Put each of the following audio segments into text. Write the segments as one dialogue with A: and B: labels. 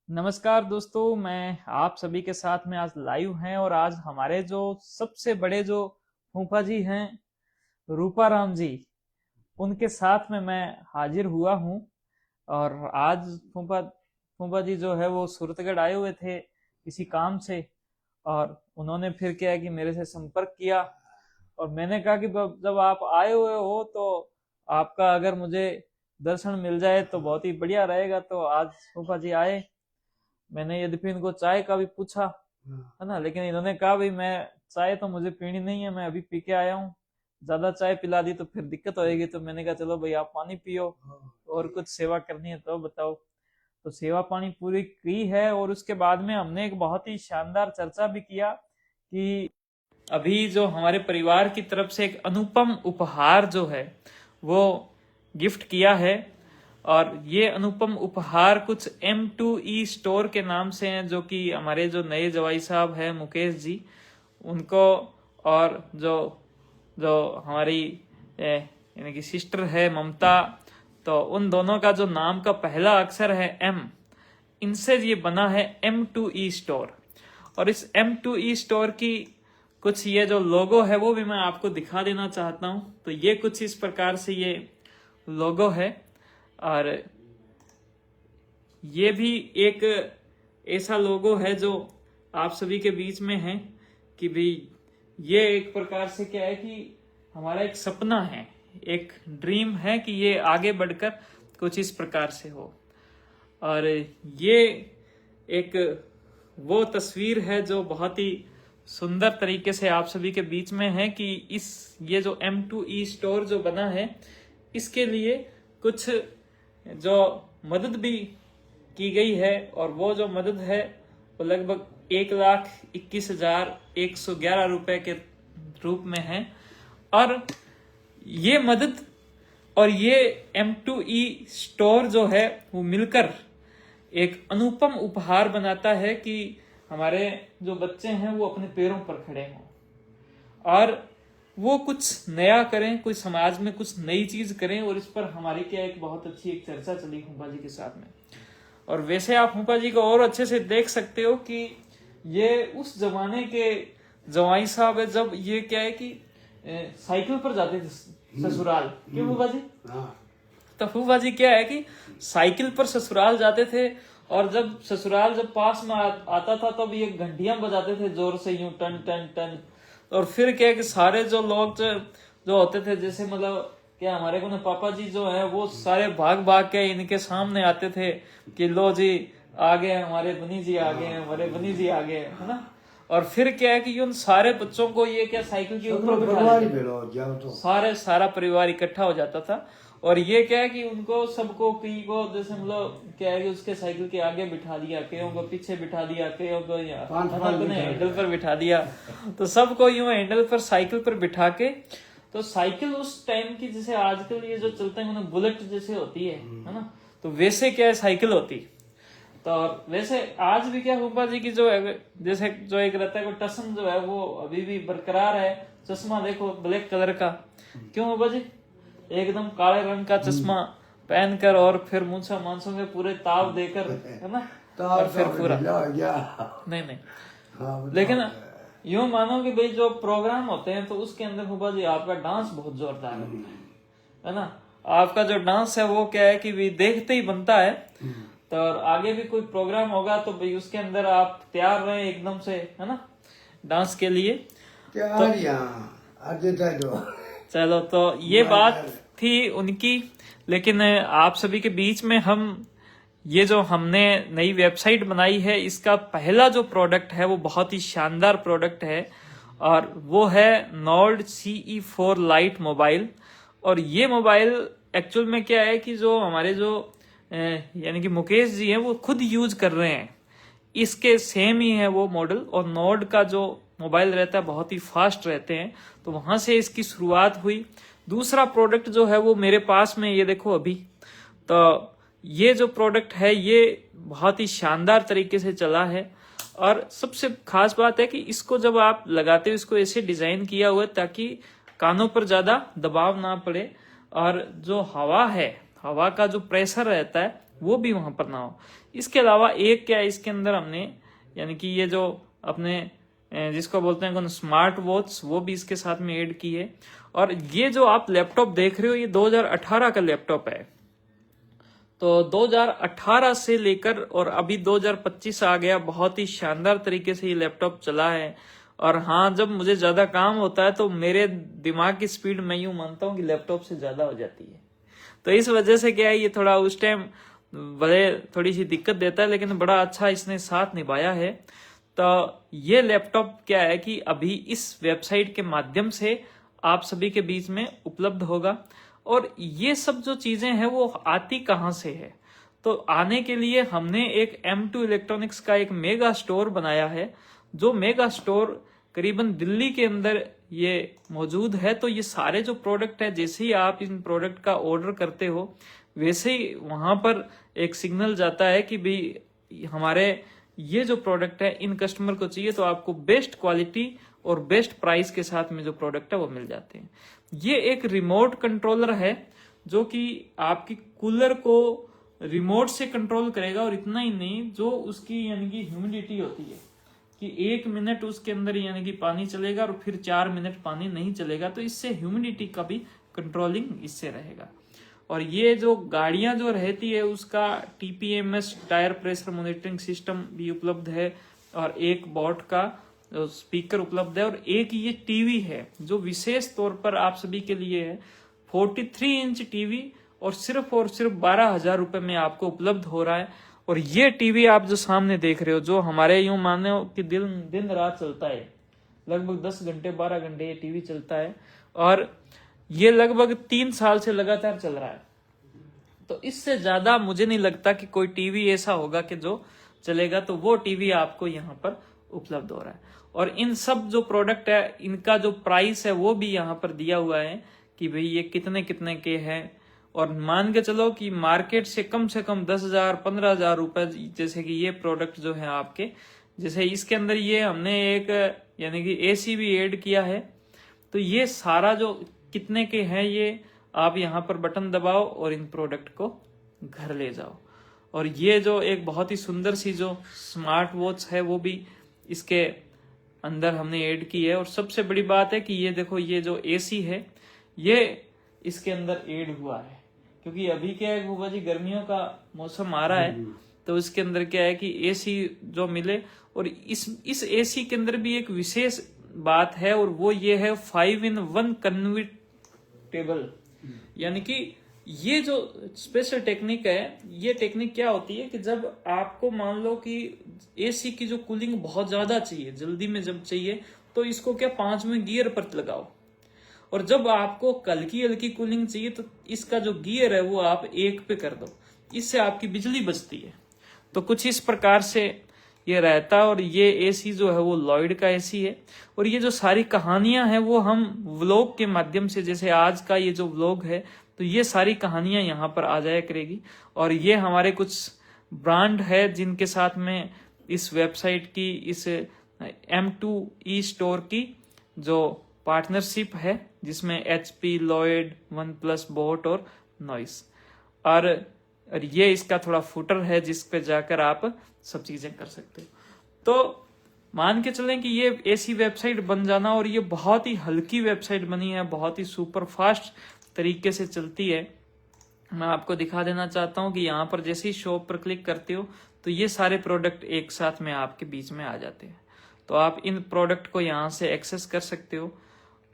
A: नमस्कार दोस्तों, मैं आप सभी के साथ में आज लाइव हैं और आज हमारे जो सबसे बड़े जो फूफा जी हैं रूपा राम जी, उनके साथ में मैं हाजिर हुआ हूँ। और आज फूफा फूफा जी जो है वो सूरतगढ़ आए हुए थे किसी काम से। और उन्होंने फिर क्या है कि मेरे से संपर्क किया और मैंने कहा कि जब आप आए हुए हो तो आपका अगर मुझे दर्शन मिल जाए तो बहुत ही बढ़िया रहेगा। तो आज फूफा जी आए। मैंने यद्यपि इनको चाय का भी पूछा, है ना, लेकिन इन्होंने कहा भाई मैं चाय तो मुझे पीनी नहीं है, मैं अभी पी के आया हूँ। ज्यादा चाय पिला दी तो फिर दिक्कत होएगी। तो मैंने कहा चलो भाई आप पानी पियो और कुछ सेवा करनी है तो बताओ। तो सेवा पानी पूरी की है और उसके बाद में हमने एक बहुत ही शानदार चर्चा भी किया कि अभी जो हमारे परिवार की तरफ से एक अनुपम उपहार जो है वो गिफ्ट किया है। और ये अनुपम उपहार कुछ M2E स्टोर के नाम से हैं, जो कि हमारे जो नए जवाई साहब हैं मुकेश जी, उनको और जो जो हमारी यानी कि सिस्टर है ममता, तो उन दोनों का जो नाम का पहला अक्षर है M, इनसे ये बना है M2E स्टोर। और इस M2E स्टोर की कुछ ये जो लोगो है वो भी मैं आपको दिखा देना चाहता हूं। तो ये कुछ इस प्रकार से ये लोगो है। और ये भी एक ऐसा लोगो है जो आप सभी के बीच में है कि भाई ये एक प्रकार से क्या है कि हमारा एक सपना है, एक ड्रीम है कि ये आगे बढ़कर कुछ इस प्रकार से हो। और ये एक वो तस्वीर है जो बहुत ही सुंदर तरीके से आप सभी के बीच में है कि ये जो M2E स्टोर जो बना है, इसके लिए कुछ जो मदद भी की गई है। और वो जो मदद है वो लगभग 1,21,111 रुपए के रूप में है। और ये मदद और ये M2E स्टोर जो है वो मिलकर एक अनुपम उपहार बनाता है कि हमारे जो बच्चे हैं वो अपने पैरों पर खड़े हों और वो कुछ नया करें, कोई समाज में कुछ नई चीज करें। और इस पर हमारी क्या एक बहुत अच्छी एक चर्चा चली हुंपा जी के साथ में। और वैसे आप हुंपा जी को और अच्छे से देख सकते हो कि ये उस जमाने के जवाई साहब है जब ये क्या है कि साइकिल पर जाते थे ससुराल। क्यों हुंपा जी? तो फूफा जी क्या है कि साइकिल पर ससुराल जाते थे और जब ससुराल जब पास में आता था तब ये घंटियां बजाते थे जोर से, यूं टन टन टन। और फिर क्या है कि सारे जो लोग जो होते थे, जैसे मतलब क्या हमारे को ना पापा जी जो है वो सारे भाग भाग के इनके सामने आते थे कि लो जी आ गए हमारे बनी जी, आ गए हमारे बनी जी, आ गए, है ना। और फिर क्या है कि उन सारे बच्चों को ये क्या साइकिल के ऊपर बिठा सारा परिवार इकट्ठा हो जाता था। और ये क्या है कि उनको सबको कई को जैसे मतलब क्या है कि उसके साइकिल के आगे बिठा दिया, कईयों को पीछे बिठा दिया, कईयों को हैंडल पर बिठा दिया। तो सबको यूं हैंडल पर साइकिल पर बिठा के, तो साइकिल उस टाइम की जैसे आजकल ये जो चलते हैं मतलब बुलेट जैसे होती है ना, तो वैसे क्या है साइकिल होती। तो वैसे आज भी क्या फूफा जी की जो है जैसे जो एक रहता है वो टसन जो है वो अभी भी बरकरार है। चश्मा देखो ब्लैक कलर का, क्यों फूफा जी? एकदम काले रंग का चश्मा पहनकर और फिर मूंछा मांसों में पूरे ताव देकर, है ना। और फिर पूरा नहीं लेकिन यूं मानो कि भाई जो प्रोग्राम होते हैं तो उसके अंदर फूफा जी आपका डांस बहुत जोरदार है ना। आपका जो डांस है वो क्या है कि भी देखते ही बनता है। तो आगे भी कोई प्रोग्राम होगा तो भाई उसके अंदर आप तैयार रहे एकदम से, है ना, डांस के लिए। चलो तो ये बात थी उनकी। लेकिन आप सभी के बीच में हम ये जो हमने नई वेबसाइट बनाई है, इसका पहला जो प्रोडक्ट है वो बहुत ही शानदार प्रोडक्ट है और वो है Nord CE4 Lite मोबाइल। और ये मोबाइल एक्चुअल में क्या है कि जो हमारे जो यानी कि मुकेश जी हैं वो खुद यूज कर रहे हैं, इसके सेम ही है वो मॉडल। और नॉर्ड का जो मोबाइल रहता है बहुत ही फास्ट रहते हैं, तो वहां से इसकी शुरुआत हुई। दूसरा प्रोडक्ट जो है वो मेरे पास में ये देखो अभी। तो ये जो प्रोडक्ट है ये बहुत ही शानदार तरीके से चला है। और सबसे खास बात है कि इसको जब आप लगाते हो, इसको ऐसे डिजाइन किया हुआ है ताकि कानों पर ज्यादा दबाव ना पड़े और जो हवा है, हवा का जो प्रेशर रहता है वो भी वहां पर ना हो। इसके अलावा एक क्या है, इसके अंदर हमने यानी कि ये जो अपने जिसको बोलते हैं स्मार्ट वॉच, वो भी इसके साथ में ऐड की है। और ये जो आप लैपटॉप देख रहे हो ये 2018 का लैपटॉप है। तो 2018 से लेकर और अभी 2025 आ गया, बहुत ही शानदार तरीके से ये लैपटॉप चला है। और हाँ, जब मुझे ज्यादा काम होता है तो मेरे दिमाग की स्पीड मैं यूं मानता हूँ कि लैपटॉप से ज्यादा हो जाती है। तो इस वजह से क्या है, ये थोड़ा उस टाइम बड़े थोड़ी सी दिक्कत देता है, लेकिन बड़ा अच्छा इसने साथ निभाया है। तो ये लैपटॉप क्या है कि अभी इस वेबसाइट के माध्यम से आप सभी के बीच में उपलब्ध होगा। और ये सब जो चीजें हैं वो आती कहाँ से है, तो आने के लिए हमने एक M2 इलेक्ट्रॉनिक्स का एक मेगा स्टोर बनाया है। जो मेगा स्टोर करीबन दिल्ली के अंदर ये मौजूद है। तो ये सारे जो प्रोडक्ट है, जैसे ही आप इन प्रोडक्ट का ऑर्डर करते हो वैसे ही वहां पर एक सिग्नल जाता है कि भाई हमारे ये जो प्रोडक्ट है इन कस्टमर को चाहिए, तो आपको बेस्ट क्वालिटी और बेस्ट प्राइस के साथ में जो प्रोडक्ट है वो मिल जाते हैं। ये एक रिमोट कंट्रोलर है जो कि आपकी कूलर को रिमोट से कंट्रोल करेगा। और इतना ही नहीं, जो उसकी यानी कि ह्यूमिडिटी होती है कि 1 मिनट उसके अंदर यानी कि पानी चलेगा और फिर 4 मिनट पानी नहीं चलेगा, तो इससे ह्यूमिडिटी का भी कंट्रोलिंग इससे रहेगा। और ये जो गाड़ियां जो रहती है उसका TPMS tyre pressure monitoring system भी उपलब्ध है। और एक बॉट का स्पीकर उपलब्ध है। और एक ये टीवी है जो विशेष तौर पर आप सभी के लिए है। 43 इंच टीवी और सिर्फ 12,000 रुपए में आपको उपलब्ध हो रहा है। और ये टीवी आप जो सामने देख रहे हो, जो हमारे यूं माने कि दिन रात चलता है, लगभग 10 घंटे 12 घंटे ये टीवी चलता है। और ये लगभग 3 साल से लगातार चल रहा है। तो इससे ज्यादा मुझे नहीं लगता कि कोई टीवी ऐसा होगा कि जो चलेगा। तो वो टीवी आपको यहाँ पर उपलब्ध हो रहा है। और इन सब जो प्रोडक्ट है इनका जो प्राइस है वो भी यहाँ पर दिया हुआ है कि भाई ये कितने कितने के हैं। और मान के चलो कि मार्केट से कम 10,000 15,000 रुपए, जैसे कि ये प्रोडक्ट जो है आपके, जैसे इसके अंदर ये हमने एक यानी कि AC भी ऐड किया है। तो ये सारा जो कितने के हैं ये आप यहाँ पर बटन दबाओ और इन प्रोडक्ट को घर ले जाओ। और ये जो एक बहुत ही सुंदर सी जो स्मार्ट वॉच है वो भी इसके अंदर हमने ऐड की है। और सबसे बड़ी बात है कि ये देखो, ये जो AC है ये इसके अंदर ऐड हुआ है, क्योंकि अभी क्या है बुआ जी, गर्मियों का मौसम आ रहा है। तो इसके अंदर क्या है कि AC जो मिले। और इस AC के अंदर भी एक विशेष बात है, और वो ये है 5-in-1 कन्वर्टेबल। यानी कि ये जो स्पेशल टेक्निक है, ये टेक्निक क्या होती है कि जब आपको मान लो कि AC की जो कूलिंग बहुत ज्यादा चाहिए, जल्दी में जब चाहिए, तो इसको क्या 5वें गियर पर लगाओ। और जब आपको हल्की हल्की कूलिंग चाहिए तो इसका जो गियर है वो आप 1 पे कर दो, इससे आपकी बिजली बचती है। तो कुछ इस प्रकार से ये रहता है। और ये AC जो है वो लॉयड का AC है। और ये जो सारी कहानियां हैं वो हम व्लॉग के माध्यम से, जैसे आज का ये जो व्लॉग है, तो ये सारी कहानियां यहाँ पर आ जाया करेगी। और ये हमारे कुछ ब्रांड है जिनके साथ में इस वेबसाइट की, इस M2E स्टोर की जो पार्टनरशिप है, जिसमें HP, लॉयड, OnePlus, बोट और नॉइस। और ये इसका थोड़ा फुटर है जिस पे जाकर आप सब चीजें कर सकते हो। तो मान के चलें कि ये ऐसी वेबसाइट बन जाना, और ये बहुत ही हल्की वेबसाइट बनी है, बहुत ही सुपर फास्ट तरीके से चलती है। मैं आपको दिखा देना चाहता हूं कि यहाँ पर जैसे ही शॉप पर क्लिक करते हो तो ये सारे प्रोडक्ट एक साथ में आपके बीच में आ जाते हैं। तो आप इन प्रोडक्ट को यहाँ से एक्सेस कर सकते हो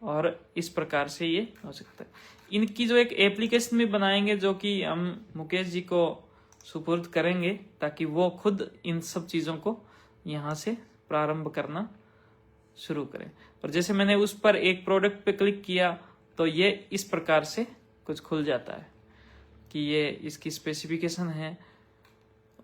A: और इस प्रकार से ये हो सकता है। इनकी जो एक एप्लीकेशन भी बनाएंगे जो कि हम मुकेश जी को सुपुर्द करेंगे, ताकि वो खुद इन सब चीजों को यहाँ से प्रारंभ करना शुरू करें। और जैसे मैंने उस पर एक प्रोडक्ट पे क्लिक किया तो ये इस प्रकार से कुछ खुल जाता है कि ये इसकी स्पेसिफिकेशन है।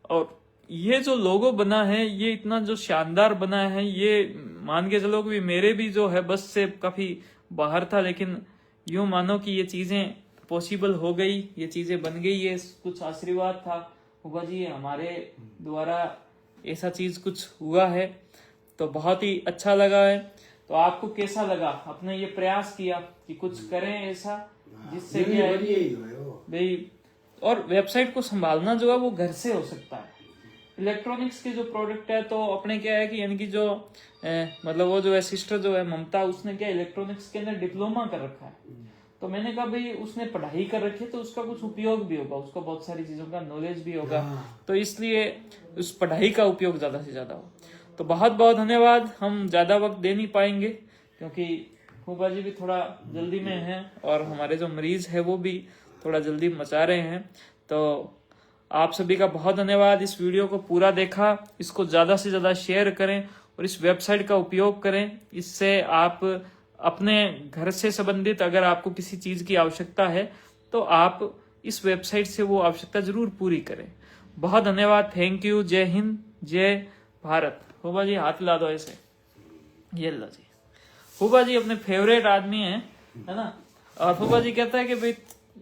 A: और ये जो लोगो बना है ये इतना जो शानदार बना है, ये मान के चलो कि मेरे भी जो है बस से काफी बाहर था, लेकिन यूं मानो कि ये चीजें पॉसिबल हो गई, ये चीजें बन गई। ये कुछ आशीर्वाद था होगा जी, हमारे द्वारा ऐसा चीज कुछ हुआ है, तो बहुत ही अच्छा लगा है। तो आपको कैसा लगा? आपने ये प्रयास किया कि कुछ करें ऐसा जिससे क्या है भाई और वेबसाइट को संभालना जो है वो घर से हो सकता है। इलेक्ट्रॉनिक्स के जो प्रोडक्ट है तो अपने क्या है कि यानी कि जो मतलब वो जो है सिस्टर जो है ममता, उसने क्या इलेक्ट्रॉनिक्स के अंदर डिप्लोमा कर रखा है। तो मैंने कहा भाई उसने पढ़ाई कर रखी है तो उसका कुछ उपयोग भी होगा, उसको बहुत सारी चीजों का नॉलेज भी होगा, तो इसलिए उस पढ़ाई का उपयोग ज्यादा से ज्यादा हो। तो बहुत बहुत धन्यवाद। हम ज्यादा वक्त दे नहीं पाएंगे क्योंकि फूफा जी भी थोड़ा जल्दी में हैं और हमारे जो मरीज है वो भी थोड़ा जल्दी मचा रहे हैं। तो आप सभी का बहुत धन्यवाद। इस वीडियो को पूरा देखा, इसको ज्यादा से ज्यादा शेयर करें और इस वेबसाइट का उपयोग करें। इससे आप अपने घर से संबंधित अगर आपको किसी चीज की आवश्यकता है तो आप इस वेबसाइट से वो आवश्यकता जरूर पूरी करें। बहुत धन्यवाद। Thank you. जय हिंद, जय भारत। फूफा जी हाथ ला दो ऐसे, ये लो जी। फूफा जी अपने फेवरेट आदमी है ना। और फूफा जी कहता है कि भाई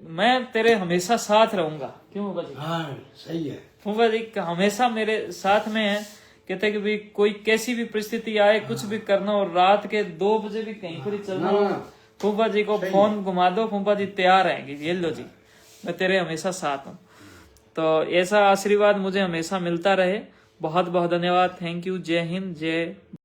A: मैं तेरे हमेशा साथ रहूंगा। क्यों फूफा जी?
B: हाँ सही है।
A: फूफा जी हमेशा मेरे साथ में है। कहते हैं कि भाई कोई कैसी भी परिस्थिति आए, कुछ भी करना हो, रात के 2 बजे भी कहीं पर चलना हो, फूफा जी को फोन घुमा दो, फूफा जी तैयार रहेंगे। ये लो जी, मैं तेरे हमेशा साथ हूँ। तो ऐसा आशीर्वाद मुझे हमेशा मिलता रहे। बहुत बहुत धन्यवाद। Thank you. जय हिंद, जय